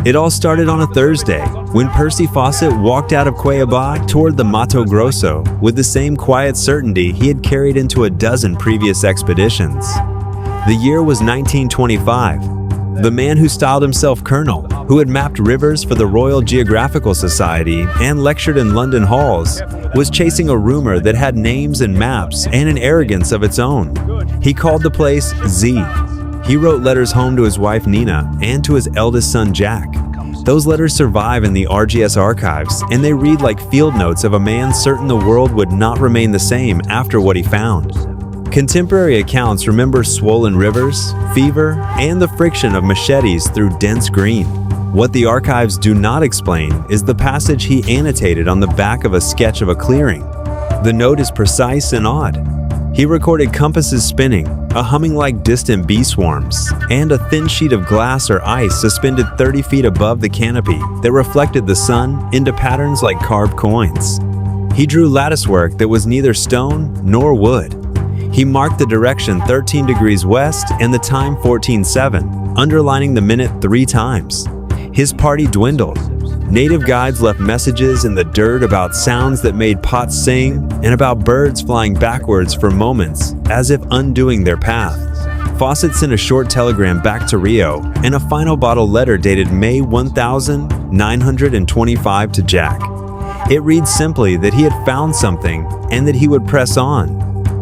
It all started on a Thursday, when Percy Fawcett walked out of Cuiabá toward the Mato Grosso with the same quiet certainty he had carried into a dozen previous expeditions. The year was 1925. The man who styled himself Colonel, who had mapped rivers for the Royal Geographical Society and lectured in London halls, was chasing a rumor that had names and maps and an arrogance of its own. He called the place Z. He wrote letters home to his wife Nina and to his eldest son Jack. Those letters survive in the RGS archives, and they read like field notes of a man certain the world would not remain the same after what he found. Contemporary accounts remember swollen rivers, fever, and the friction of machetes through dense green. What the archives do not explain is the passage he annotated on the back of a sketch of a clearing. The note is precise and odd. He recorded compasses spinning, a humming like distant bee swarms, and a thin sheet of glass or ice suspended 30 feet above the canopy that reflected the sun into patterns like carved coins. He drew latticework that was neither stone nor wood. He marked the direction 13 degrees west and the time 14:07, underlining the minute 3 times. His party dwindled. Native guides left messages in the dirt about sounds that made pots sing and about birds flying backwards for moments, as if undoing their path. Fawcett sent a short telegram back to Rio and a final bottle letter dated May 1925 to Jack. It reads simply that he had found something and that he would press on.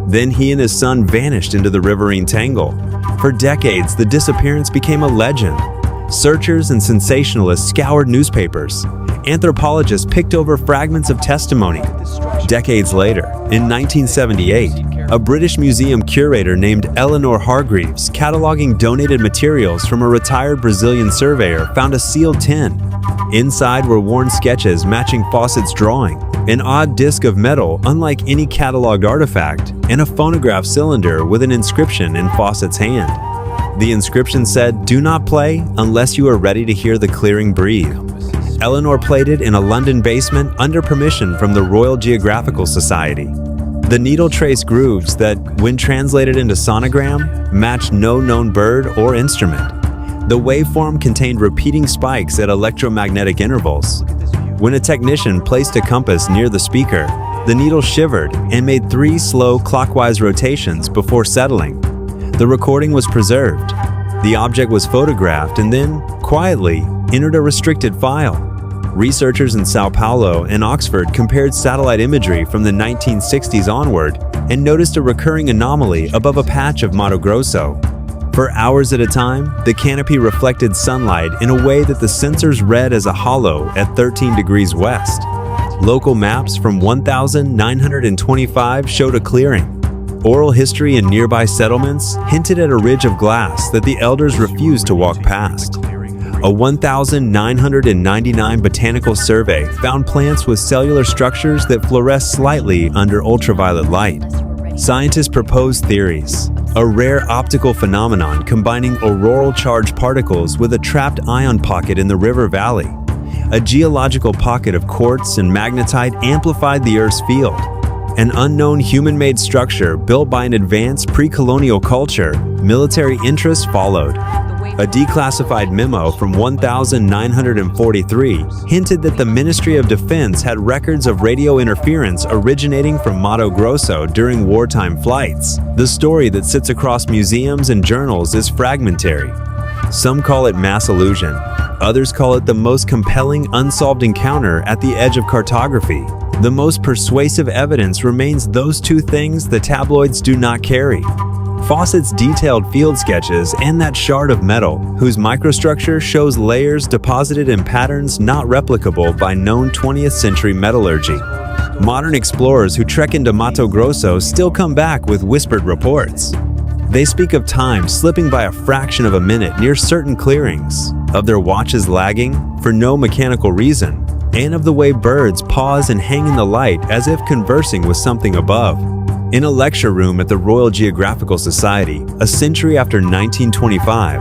Then he and his son vanished into the riverine tangle. For decades, the disappearance became a legend. Searchers and sensationalists scoured newspapers. Anthropologists picked over fragments of testimony. Decades later, in 1978, a British museum curator named Eleanor Hargreaves, cataloging donated materials from a retired Brazilian surveyor, found a sealed tin. Inside were worn sketches matching Fawcett's drawing, an odd disc of metal unlike any cataloged artifact, and a phonograph cylinder with an inscription in Fawcett's hand. The inscription said, "Do not play unless you are ready to hear the clearing breathe." Eleanor played it in a London basement under permission from the Royal Geographical Society. The needle trace grooves that, when translated into sonogram, matched no known bird or instrument. The waveform contained repeating spikes at electromagnetic intervals. When a technician placed a compass near the speaker, the needle shivered and made 3 slow clockwise rotations before settling. The recording was preserved. The object was photographed and then, quietly, entered a restricted file. Researchers in Sao Paulo and Oxford compared satellite imagery from the 1960s onward and noticed a recurring anomaly above a patch of Mato Grosso. For hours at a time, the canopy reflected sunlight in a way that the sensors read as a hollow at 13 degrees west. Local maps from 1925 showed a clearing. Oral history in nearby settlements hinted at a ridge of glass that the elders refused to walk past. A 1999 botanical survey found plants with cellular structures that fluoresce slightly under ultraviolet light. Scientists proposed theories: a rare optical phenomenon combining auroral charged particles with a trapped ion pocket in the river valley. A geological pocket of quartz and magnetite amplified the Earth's field. An unknown human-made structure built by an advanced pre-colonial culture, military interests followed. A declassified memo from 1943 hinted that the Ministry of Defense had records of radio interference originating from Mato Grosso during wartime flights. The story that sits across museums and journals is fragmentary. Some call it mass illusion. Others call it the most compelling unsolved encounter at the edge of cartography. The most persuasive evidence remains those 2 things the tabloids do not carry: Fawcett's detailed field sketches and that shard of metal, whose microstructure shows layers deposited in patterns not replicable by known 20th century metallurgy. Modern explorers who trek into Mato Grosso still come back with whispered reports. They speak of time slipping by a fraction of a minute near certain clearings, of their watches lagging for no mechanical reason, and of the way birds pause and hang in the light as if conversing with something above. In a lecture room at the Royal Geographical Society, a century after 1925,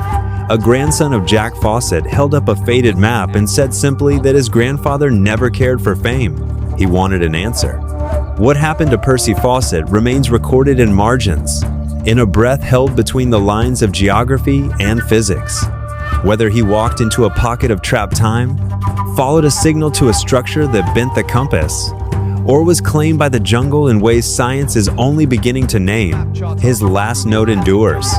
a grandson of Jack Fawcett held up a faded map and said simply that his grandfather never cared for fame. He wanted an answer. What happened to Percy Fawcett remains recorded in margins, in a breath held between the lines of geography and physics. Whether he walked into a pocket of trapped time, followed a signal to a structure that bent the compass, or was claimed by the jungle in ways science is only beginning to name, his last note endures.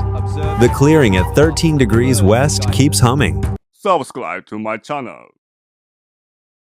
The clearing at 13 degrees west keeps humming. Subscribe to my channel.